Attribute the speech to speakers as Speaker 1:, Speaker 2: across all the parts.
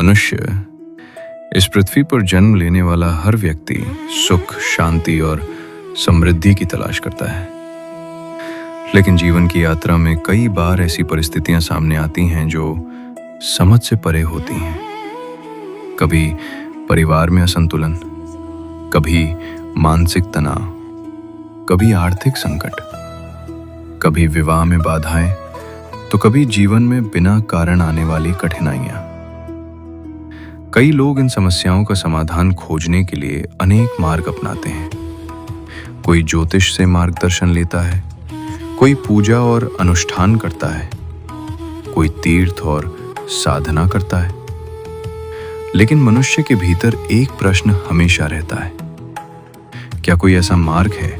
Speaker 1: मनुष्य इस पृथ्वी पर जन्म लेने वाला हर व्यक्ति सुख, शांति और समृद्धि की तलाश करता है। लेकिन जीवन की यात्रा में कई बार ऐसी परिस्थितियां सामने आती हैं जो समझ से परे होती हैं। कभी परिवार में असंतुलन, कभी मानसिक तनाव, कभी आर्थिक संकट, कभी विवाह में बाधाएं, तो कभी जीवन में बिना कारण आने वाली कठिनाइयां। कई लोग इन समस्याओं का समाधान खोजने के लिए अनेक मार्ग अपनाते हैं। कोई ज्योतिष से मार्गदर्शन लेता है, कोई पूजा और अनुष्ठान करता है, कोई तीर्थ और साधना करता है। लेकिन मनुष्य के भीतर एक प्रश्न हमेशा रहता है, क्या कोई ऐसा मार्ग है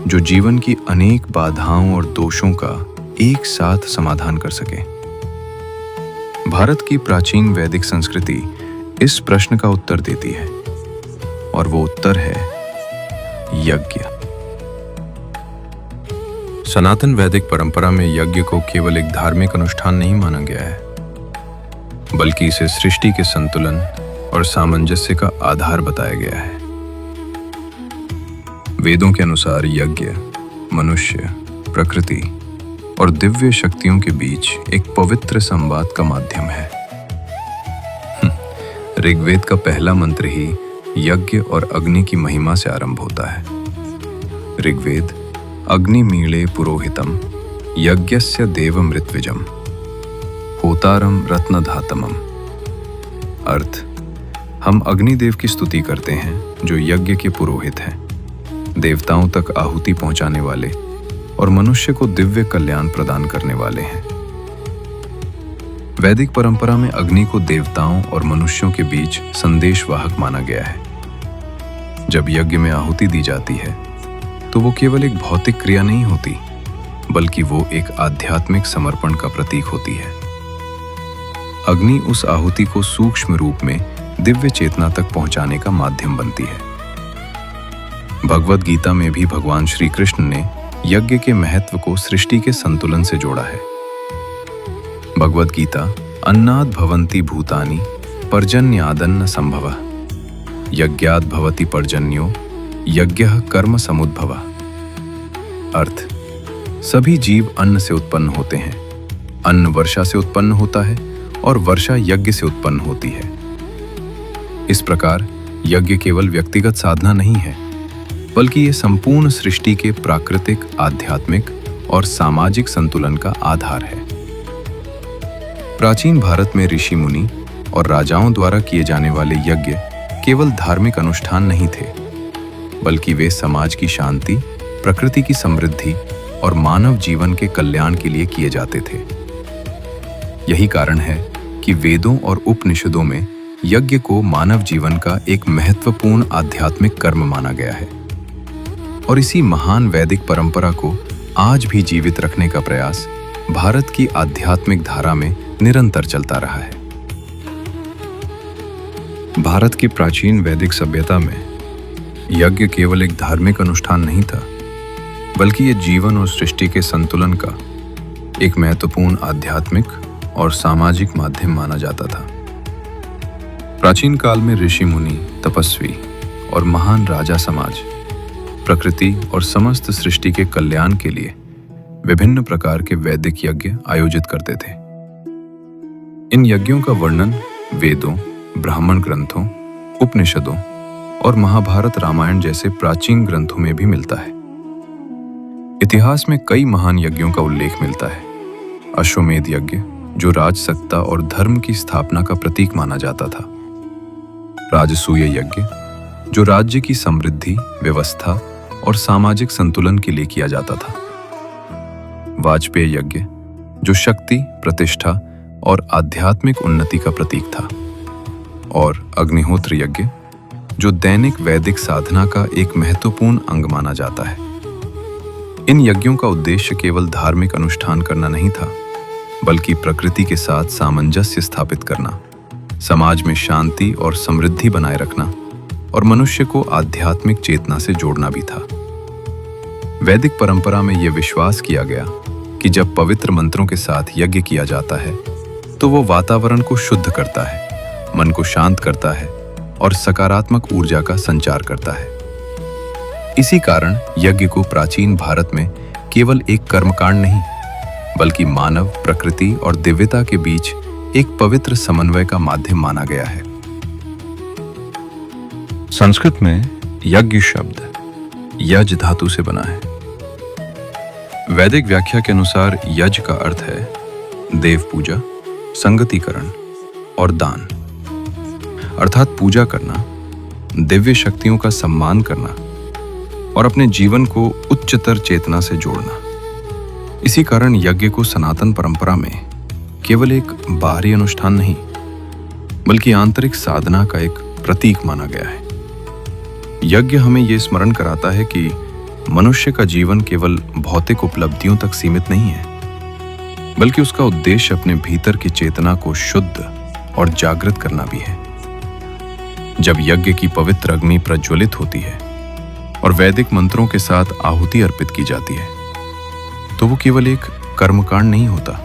Speaker 1: जो जीवन की अनेक बाधाओं और दोषों का एक साथ समाधान कर सके? भारत की प्राचीन वैदिक संस्कृति इस प्रश्न का उत्तर देती है, और वो उत्तर है यज्ञ। सनातन वैदिक परंपरा में यज्ञ को केवल एक धार्मिक अनुष्ठान नहीं माना गया है, बल्कि इसे सृष्टि के संतुलन और सामंजस्य का आधार बताया गया है। वेदों के अनुसार यज्ञ मनुष्य, प्रकृति और दिव्य शक्तियों के बीच एक पवित्र संवाद का माध्यम है। ऋग्वेद का पहला मंत्र ही यज्ञ और अग्नि की महिमा से आरंभ होता है। ऋग्वेद अग्नि मीले पुरोहितम यज्ञस्य देवमृत्विजम होतारम रत्नधातमम। अर्थ, हम अग्निदेव की स्तुति करते हैं जो यज्ञ के पुरोहित हैं, देवताओं तक आहुति पहुंचाने वाले और मनुष्य को दिव्य कल्याण प्रदान करने वाले हैं। वैदिक परंपरा में अग्नि को देवताओं और मनुष्यों के बीच संदेशवाहक माना गया है। जब यज्ञ में आहुति दी जाती है तो वो केवल एक भौतिक क्रिया नहीं होती, बल्कि वो एक आध्यात्मिक समर्पण का प्रतीक होती है। अग्नि उस आहुति को सूक्ष्म रूप में दिव्य चेतना तक पहुंचाने का माध्यम बनती है। भगवद गीता में भी भगवान श्री कृष्ण ने यज्ञ के महत्व को सृष्टि के संतुलन से जोड़ा है। भगवद गीता अन्नाद भवन्ति भूतानि पर्जन्यादन्न संभवः यज्ञाद भवति पर्जन्यो यज्ञः कर्म समुद्भवः। अर्थ, सभी जीव अन्न से उत्पन्न होते हैं, अन्न वर्षा से उत्पन्न होता है और वर्षा यज्ञ से उत्पन्न होती है। इस प्रकार यज्ञ केवल व्यक्तिगत साधना नहीं है, बल्कि ये संपूर्ण सृष्टि के प्राकृतिक, आध्यात्मिक और सामाजिक संतुलन का आधार है। प्राचीन भारत में ऋषि मुनि और राजाओं द्वारा किए जाने वाले यज्ञ केवल धार्मिक अनुष्ठान नहीं थे, बल्कि वे समाज की शांति, प्रकृति की समृद्धि और मानव जीवन के कल्याण के लिए किए जाते थे। यही कारण है कि वेदों और उपनिषदों में यज्ञ को मानव जीवन का एक महत्वपूर्ण आध्यात्मिक कर्म माना गया है। और इसी महान वैदिक परंपरा को आज भी जीवित रखने का प्रयास भारत की आध्यात्मिक धारा में निरंतर चलता रहा है। भारत की प्राचीन वैदिक सभ्यता में यज्ञ केवल एक धार्मिक अनुष्ठान नहीं था, बल्कि ये जीवन और सृष्टि के संतुलन का एक महत्वपूर्ण आध्यात्मिक और सामाजिक माध्यम माना जाता था। प्राचीन काल में ऋषि मुनि, तपस्वी और महान राजा समाज प्रकृति और समस्त सृष्टि के कल्याण के लिए विभिन्न प्रकार के वैदिक यज्ञ आयोजित करते थे। इन यज्ञों का वर्णन वेदों, ब्राह्मण ग्रंथों, उपनिषदों और महाभारत, रामायण जैसे प्राचीन ग्रंथों में भी मिलता है। इतिहास में कई महान यज्ञों का उल्लेख मिलता है। अश्वमेध यज्ञ, जो राजसत्ता और धर्म की स्थापना का प्रतीक माना जाता था। राजसूय यज्ञ, जो राज्य की समृद्धि, व्यवस्था और सामाजिक संतुलन के लिए किया जाता था। वाजपेय यज्ञ, जो शक्ति, प्रतिष्ठा और आध्यात्मिक उन्नति का प्रतीक था। और अग्निहोत्र यज्ञ, जो दैनिक वैदिक साधना का एक महत्वपूर्ण अंग माना जाता है। इन यज्ञों का उद्देश्य केवल धार्मिक अनुष्ठान करना नहीं था, बल्कि प्रकृति के साथ सामंजस्य स्थापित करना, समाज में शांति और समृद्धि बनाए रखना और मनुष्य को आध्यात्मिक चेतना से जोड़ना भी था। वैदिक परंपरा में यह विश्वास किया गया कि जब पवित्र मंत्रों के साथ यज्ञ किया जाता है तो वो वातावरण को शुद्ध करता है, मन को शांत करता है और सकारात्मक ऊर्जा का संचार करता है। इसी कारण यज्ञ को प्राचीन भारत में केवल एक कर्मकांड नहीं, बल्कि मानव, प्रकृति और दिव्यता के बीच एक पवित्र समन्वय का माध्यम माना गया है। संस्कृत में यज्ञ शब्द यज धातु से बना है। वैदिक व्याख्या के अनुसार यज का अर्थ है देव पूजा, संगतिकरण और दान, अर्थात पूजा करना, दिव्य शक्तियों का सम्मान करना और अपने जीवन को उच्चतर चेतना से जोड़ना। इसी कारण यज्ञ को सनातन परंपरा में केवल एक बाहरी अनुष्ठान नहीं, बल्कि आंतरिक साधना का एक प्रतीक माना गया है। यज्ञ हमें यह स्मरण कराता है कि मनुष्य का जीवन केवल भौतिक उपलब्धियों तक सीमित नहीं है, बल्कि उसका उद्देश्य अपने भीतर की चेतना को शुद्ध और जागृत करना भी है। जब यज्ञ की पवित्र अग्नि प्रज्वलित होती है और वैदिक मंत्रों के साथ आहुति अर्पित की जाती है, तो वो केवल एक कर्मकांड नहीं होता।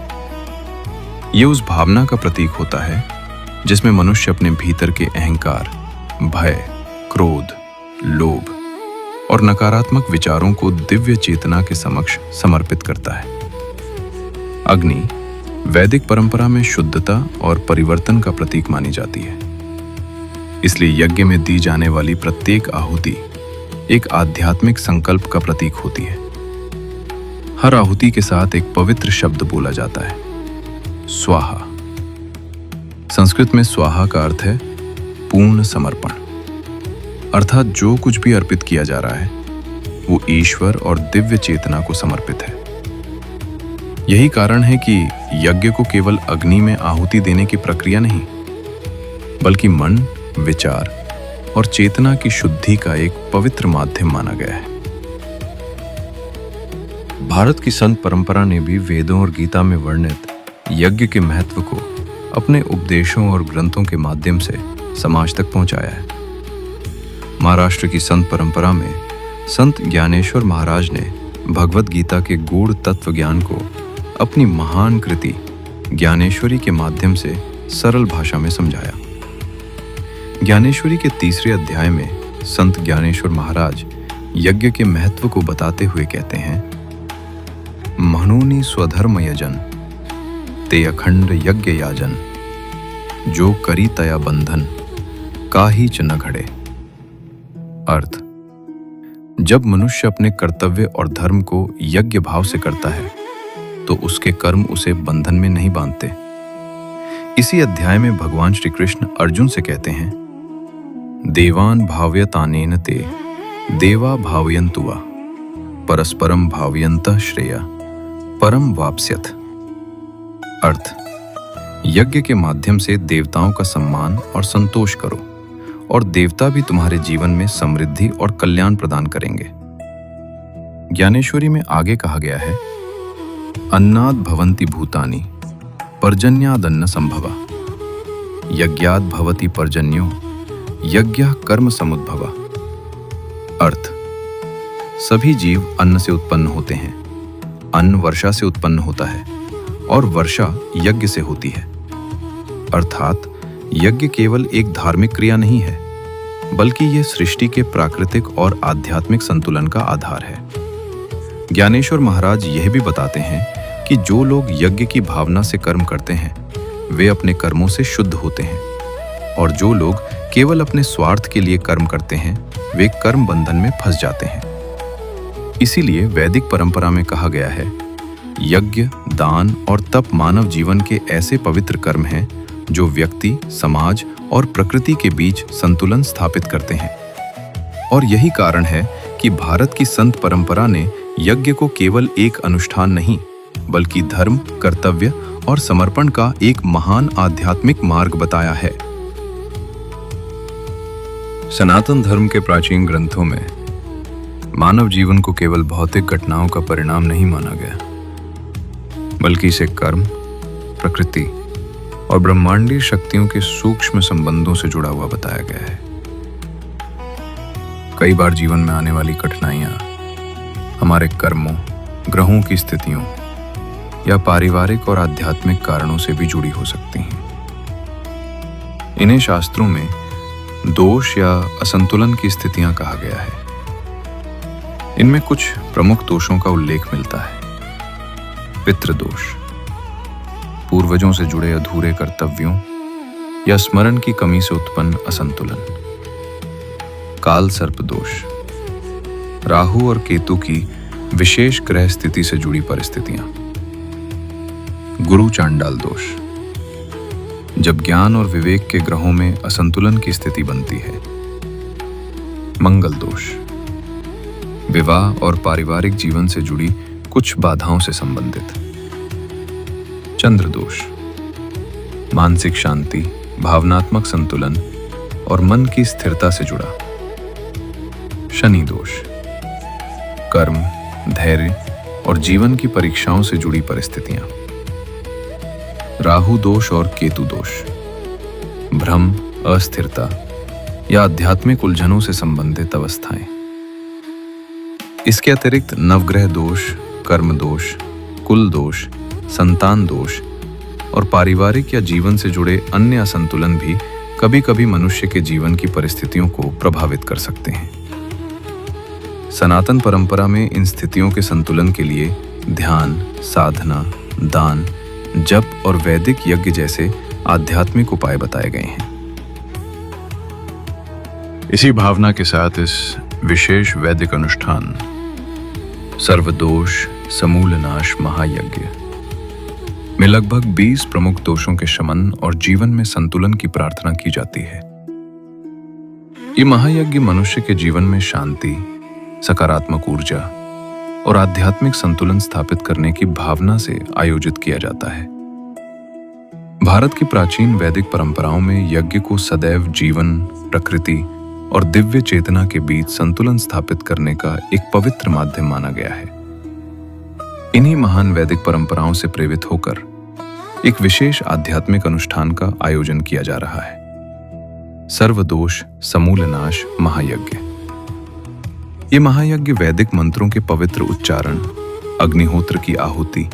Speaker 1: ये उस भावना का प्रतीक होता है जिसमें मनुष्य अपने भीतर के अहंकार, भय, क्रोध, लोभ और नकारात्मक विचारों को दिव्य चेतना के समक्ष समर्पित करता है। अग्नि वैदिक परंपरा में शुद्धता और परिवर्तन का प्रतीक मानी जाती है। इसलिए यज्ञ में दी जाने वाली प्रत्येक आहुति एक आध्यात्मिक संकल्प का प्रतीक होती है। हर आहुति के साथ एक पवित्र शब्द बोला जाता है, स्वाहा। संस्कृत में स्वाहा का अर्थ है पूर्ण समर्पण, अर्थात जो कुछ भी अर्पित किया जा रहा है वो ईश्वर और दिव्य चेतना को समर्पित है। यही कारण है कि यज्ञ को केवल अग्नि में आहुति देने की प्रक्रिया नहीं, बल्कि मन, विचार और चेतना की शुद्धि का एक पवित्र माध्यम माना गया है। भारत की संत परंपरा ने भी वेदों और गीता में वर्णित यज्ञ के महत्व को अपने उपदेशों और ग्रंथों के माध्यम से समाज तक पहुंचाया है। महाराष्ट्र की संत परंपरा में संत ज्ञानेश्वर महाराज ने भगवत गीता के गूढ़ तत्व ज्ञान को अपनी महान कृति ज्ञानेश्वरी के माध्यम से सरल भाषा में समझाया। ज्ञानेश्वरी के 3 अध्याय में संत ज्ञानेश्वर महाराज यज्ञ के महत्व को बताते हुए कहते हैं, मनोनि स्वधर्म यजन ते अखंड यज्ञ याजन, जो करी तया बंधन काहि च न घड़े। अर्थ, जब मनुष्य अपने कर्तव्य और धर्म को यज्ञ भाव से करता है तो उसके कर्म उसे बंधन में नहीं बांधते। इसी अध्याय में भगवान श्री कृष्ण अर्जुन से कहते हैं, देवान भाव्यतानेन ते देवा भावयन्तु वा परस्परम भावयन्तः श्रेया परम वाप्स्यथ। अर्थ, यज्ञ के माध्यम से देवताओं का सम्मान और संतोष करो और देवता भी तुम्हारे जीवन में समृद्धि और कल्याण प्रदान करेंगे। ज्ञानेश्वरी में आगे कहा गया है, अन्नाद भवन्ति भूतानि पर्जन्यादन्न संभवा, यज्ञाद भवति पर्जन्यो यज्ञः कर्म समुद्भवा। अर्थ, सभी जीव अन्न से उत्पन्न होते हैं, अन्न वर्षा से उत्पन्न होता है और वर्षा यज्ञ से होती है। अर्थात यज्ञ केवल एक धार्मिक क्रिया नहीं है, बल्कि यह सृष्टि के प्राकृतिक और आध्यात्मिक संतुलन का आधार है। ज्ञानेश्वर महाराज यह भी बताते हैं कि जो लोग यज्ञ की भावना से कर्म करते हैं वे अपने कर्मों से शुद्ध होते हैं, और जो लोग केवल अपने स्वार्थ के लिए कर्म करते हैं वे कर्म बंधन में फंस जाते हैं। इसीलिए वैदिक परंपरा में कहा गया है, यज्ञ, दान और तप मानव जीवन के ऐसे पवित्र कर्म हैं जो व्यक्ति, समाज और प्रकृति के बीच संतुलन स्थापित करते हैं। और यही कारण है कि भारत की संत परंपरा ने यज्ञ को केवल एक अनुष्ठान नहीं, बल्कि धर्म, कर्तव्य और समर्पण का एक महान आध्यात्मिक मार्ग बताया है। सनातन धर्म के प्राचीन ग्रंथों में मानव जीवन को केवल भौतिक घटनाओं का परिणाम नहीं माना गया, बल्कि इसे कर्म, प्रकृति और ब्रह्मांडीय शक्तियों के सूक्ष्म संबंधों से जुड़ा हुआ बताया गया है। कई बार जीवन में आने वाली कठिनाइयां हमारे कर्मों, ग्रहों की स्थितियों या पारिवारिक और आध्यात्मिक कारणों से भी जुड़ी हो सकती हैं। इन्हें शास्त्रों में दोष या असंतुलन की स्थितियां कहा गया है। इनमें कुछ प्रमुख दोषों का उल्लेख मिलता है। पितृदोष, पूर्वजों से जुड़े अधूरे कर्तव्यों या स्मरण की कमी से उत्पन्न असंतुलन। काल सर्प दोष, राहु और केतु की विशेष ग्रह स्थिति से जुड़ी परिस्थितियां। गुरु चांडाल दोष, जब ज्ञान और विवेक के ग्रहों में असंतुलन की स्थिति बनती है। मंगल दोष, विवाह और पारिवारिक जीवन से जुड़ी कुछ बाधाओं से संबंधित। चंद्र दोष, मानसिक शांति, भावनात्मक संतुलन और मन की स्थिरता से जुड़ा। शनि दोष, कर्म, धैर्य और जीवन की परीक्षाओं से जुड़ी परिस्थितियां। राहु दोष और केतु दोष, भ्रम, अस्थिरता या आध्यात्मिक उलझनों से संबंधित अवस्थाएं। इसके अतिरिक्त नवग्रह दोष, कर्म दोष, कुल दोष, संतान दोष और पारिवारिक या जीवन से जुड़े अन्य असंतुलन भी कभी-कभी मनुष्य के जीवन की परिस्थितियों को प्रभावित कर सकते हैं। सनातन परंपरा में इन स्थितियों के संतुलन के लिए ध्यान, साधना, दान, जप और वैदिक यज्ञ जैसे आध्यात्मिक उपाय बताए गए हैं। इसी भावना के साथ इस विशेष वैदिक अनुष्ठान सर्वदोष समूल नाश महायज्ञ में लगभग 20 प्रमुख दोषों के शमन और जीवन में संतुलन की प्रार्थना की जाती है। ये महायज्ञ मनुष्य के जीवन में शांति, सकारात्मक ऊर्जा और आध्यात्मिक संतुलन स्थापित करने की भावना से आयोजित किया जाता है। भारत की प्राचीन वैदिक परंपराओं में यज्ञ को सदैव जीवन, प्रकृति और दिव्य चेतना के बीच संतुलन स्थापित करने का एक पवित्र माध्यम माना गया है। इन्हीं महान वैदिक परंपराओं से प्रेरित होकर एक विशेष आध्यात्मिक अनुष्ठान का आयोजन किया जा रहा है, सर्वदोष समूल नाश महायज्ञ। ये महायज्ञ वैदिक मंत्रों के पवित्र उच्चारण, अग्निहोत्र की आहुति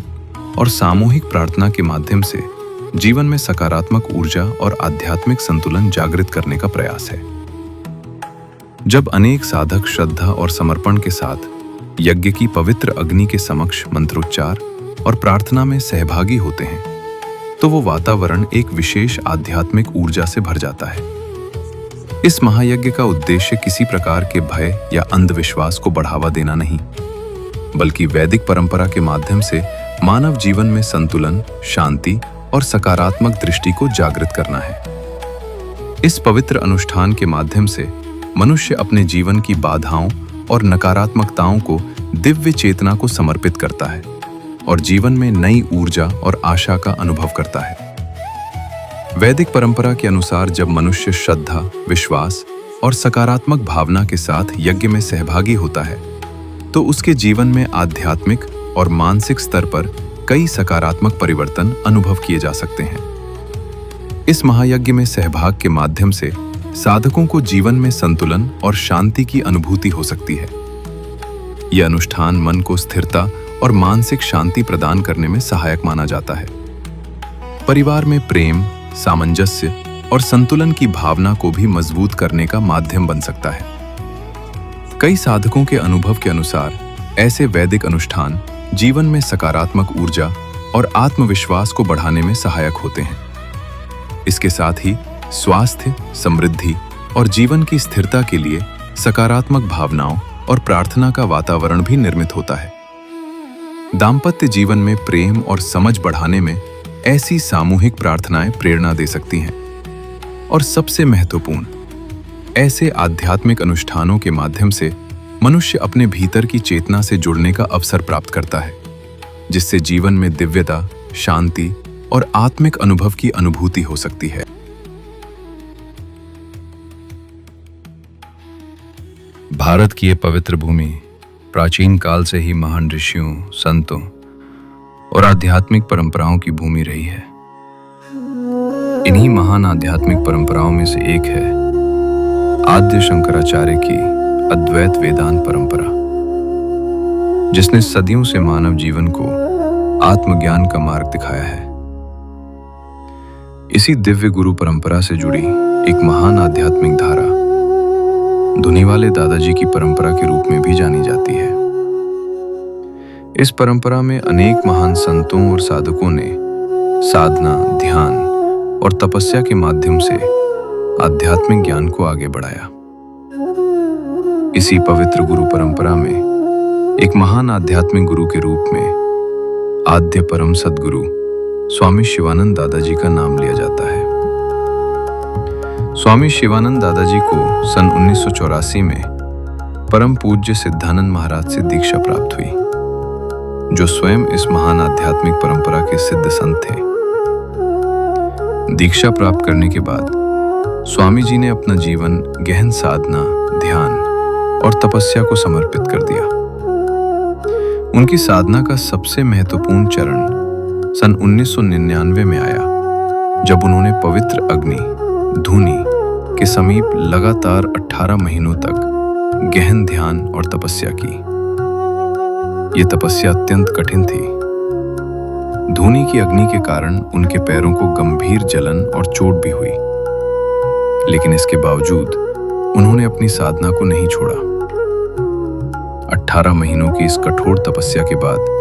Speaker 1: और सामूहिक प्रार्थना के माध्यम से जीवन में सकारात्मक ऊर्जा और आध्यात्मिक संतुलन जागृत करने का प्रयास है। जब अनेक साधक श्रद्धा और समर्पण के साथ यज्ञ की पवित्र अग्नि के समक्ष मंत्रोच्चार और प्रार्थना में सहभागी होते हैं, तो वो वातावरण एक विशेष आध्यात्मिक ऊर्जा से भर जाता है। इस महायज्ञ का उद्देश्य किसी प्रकार के भय या अंधविश्वास को बढ़ावा देना नहीं, बल्कि वैदिक परंपरा के माध्यम से मानव जीवन में संतुलन, शांति और सकारात्मक दृष्टि को जागृत करना है। इस पवित्र अनुष्ठान के माध्यम से मनुष्य अपने जीवन की बाधाओं और नकारात्मकताओं को दिव्य चेतना को समर्पित करता है और जीवन में नई ऊर्जा और आशा का अनुभव करता है। वैदिक परंपरा के अनुसार जब मनुष्य श्रद्धा, विश्वास और सकारात्मक भावना के साथ यज्ञ में सहभागी होता है, तो उसके जीवन में आध्यात्मिक और मानसिक स्तर पर कई सकारात्मक परिवर्तन अनुभव किए जा सकते हैं। इस महायज्ञ में सहभाग के माध्यम से साधकों को जीवन में संतुलन और शांति की अनुभूति हो सकती है। यह अनुष्ठान मन को स्थिरता और मानसिक शांति प्रदान करने में सहायक माना जाता है। परिवार में प्रेम, सामंजस्य और संतुलन की भावना को भी मजबूत करने का माध्यम बन सकता है। कई साधकों के अनुभव के अनुसार ऐसे वैदिक अनुष्ठान जीवन में सकारात्मक ऊर्जा और आत्मविश्वास को बढ़ाने में सहायक होते हैं। इसके साथ ही स्वास्थ्य, समृद्धि और जीवन की स्थिरता के लिए सकारात्मक भावनाओं और प्रार्थना का वातावरण भी निर्मित होता है। दाम्पत्य जीवन में प्रेम और समझ बढ़ाने में ऐसी सामूहिक प्रार्थनाएं प्रेरणा दे सकती हैं। और सबसे महत्वपूर्ण, ऐसे आध्यात्मिक अनुष्ठानों के माध्यम से मनुष्य अपने भीतर की चेतना से जुड़ने का अवसर प्राप्त करता है, जिससे जीवन में दिव्यता, शांति और आत्मिक अनुभव की अनुभूति हो सकती है। भारत की ये पवित्र भूमि प्राचीन काल से ही महान ऋषियों, संतों और आध्यात्मिक परंपराओं की भूमि रही है। इन्हीं महान आध्यात्मिक परंपराओं में से एक है आद्य शंकराचार्य की अद्वैत वेदांत परंपरा, जिसने सदियों से मानव जीवन को आत्मज्ञान का मार्ग दिखाया है। इसी दिव्य गुरु परंपरा से जुड़ी एक महान आध्यात्मिक धारा धुनीवाले दादाजी की परंपरा के रूप में भी जानी जाती है। इस परंपरा में अनेक महान संतों और साधकों ने साधना, ध्यान और तपस्या के माध्यम से आध्यात्मिक ज्ञान को आगे बढ़ाया। इसी पवित्र गुरु परंपरा में एक महान आध्यात्मिक गुरु के रूप में आद्य परम सद्गुरु स्वामी शिवानंद दादाजी का नाम लिया जाता है। स्वामी शिवानंद दादाजी को सन 1984 में परम पूज्य सिद्धानंद महाराज से दीक्षा प्राप्त हुई, जो स्वयं इस महान आध्यात्मिक परंपरा के सिद्ध संत थे। दीक्षा प्राप्त करने के बाद स्वामी जी ने अपना जीवन गहन साधना, ध्यान और तपस्या को समर्पित कर दिया। उनकी साधना का सबसे महत्वपूर्ण चरण सन 1999 में आया, जब उन्होंने पवित्र अग्नि धूनी के समीप लगातार 18 महीनों तक गहन ध्यान और तपस्या की। ये तपस्या अत्यंत कठिन थी। धूनी की अग्नि के कारण उनके पैरों को गंभीर जलन और चोट भी हुई, लेकिन इसके बावजूद उन्होंने अपनी साधना को नहीं छोड़ा। 18 महीनों की इस कठोर तपस्या के बाद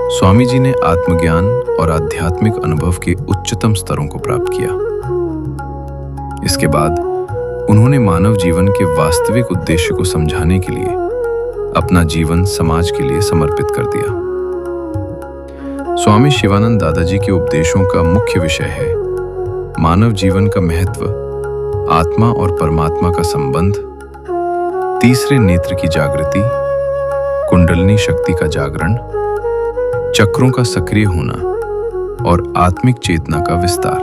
Speaker 1: स्वामी जी ने आत्मज्ञान और आध्यात्मिक अनुभव के उच्चतम स्तरों को प्राप्त किया। इसके बाद उन्होंने मानव जीवन के वास्तविक उद्देश्य को समझाने के लिए अपना जीवन समाज के लिए समर्पित कर दिया। स्वामी शिवानंद दादाजी के उपदेशों का मुख्य विषय है मानव जीवन का महत्व, आत्मा और परमात्मा का संबंध, तीसरे नेत्र की जागृति, कुंडलिनी शक्ति का जागरण, चक्रों का सक्रिय होना और आत्मिक चेतना का विस्तार।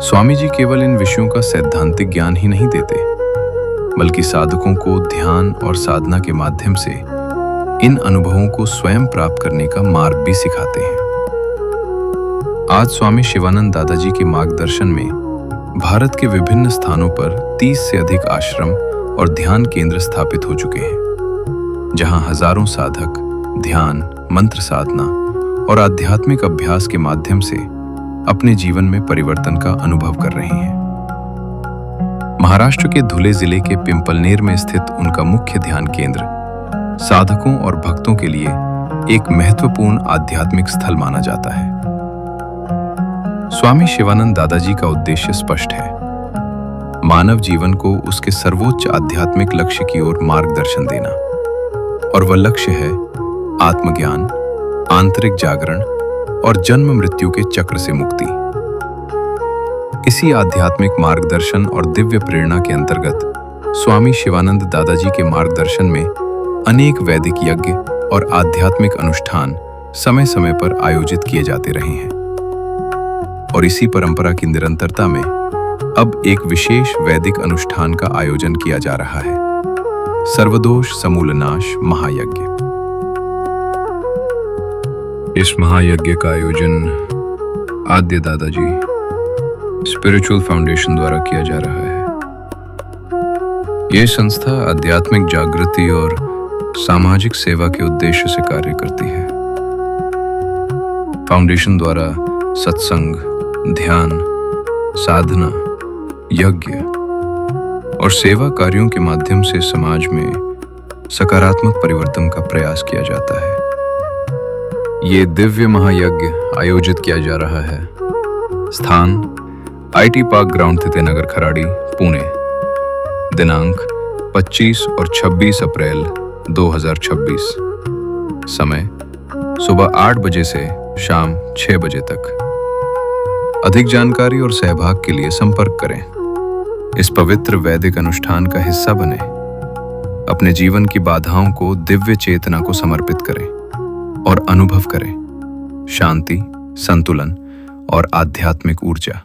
Speaker 1: स्वामी जी केवल इन विषयों का सैद्धांतिक ज्ञान ही नहीं देते, बल्कि साधकों को ध्यान और साधना के माध्यम से इन अनुभवों को स्वयं प्राप्त करने का मार्ग भी सिखाते हैं। आज स्वामी शिवानंद दादाजी के मार्गदर्शन में भारत के विभिन्न स्थानों पर 30 से अधिक आश्रम और ध्यान केंद्र स्थापित हो चुके हैं, जहां हजारों साधक ध्यान, मंत्र साधना और आध्यात्मिक अभ्यास के माध्यम से अपने जीवन में परिवर्तन का अनुभव कर रहे हैं। महाराष्ट्र के धुले जिले के पिंपलनेर में स्थित उनका मुख्य ध्यान केंद्र साधकों और भक्तों के लिए एक महत्वपूर्ण आध्यात्मिक स्थल माना जाता है। स्वामी शिवानंद दादाजी का उद्देश्य स्पष्ट है, मानव जीवन को उसके सर्वोच्च आध्यात्मिक लक्ष्य की ओर मार्गदर्शन देना, और वह लक्ष्य है आत्मज्ञान, आंतरिक जागरण और जन्म मृत्यु के चक्र से मुक्ति। इसी आध्यात्मिक मार्गदर्शन और दिव्य प्रेरणा के अंतर्गत स्वामी शिवानंद दादाजी के मार्गदर्शन में अनेक वैदिक यज्ञ और आध्यात्मिक अनुष्ठान समय समय पर आयोजित किए जाते रहे हैं। और इसी परंपरा की निरंतरता में अब एक विशेष वैदिक अनुष्ठान का आयोजन किया जा रहा है, सर्वदोष समूलनाश महायज्ञ। इस महायज्ञ का आयोजन आद्य दादाजी स्पिरिचुअल फाउंडेशन द्वारा किया जा रहा है। यह संस्था आध्यात्मिक जागृति और सामाजिक सेवा के उद्देश्य से कार्य करती है। फाउंडेशन द्वारा सत्संग, ध्यान, साधना, यज्ञ और सेवा कार्यों के माध्यम से समाज में सकारात्मक परिवर्तन का प्रयास किया जाता है। ये दिव्य महायज्ञ आयोजित किया जा रहा है। स्थान IT पार्क ग्राउंड, तितेनगर, खराड़ी, पुणे। दिनांक 25 और 26 अप्रैल 2026। समय सुबह 8 बजे से शाम 6 बजे तक। अधिक जानकारी और सहभाग के लिए संपर्क करें। इस पवित्र वैदिक अनुष्ठान का हिस्सा बने। अपने जीवन की बाधाओं को दिव्य चेतना को समर्पित करें और अनुभव करें शांति, संतुलन और आध्यात्मिक ऊर्जा।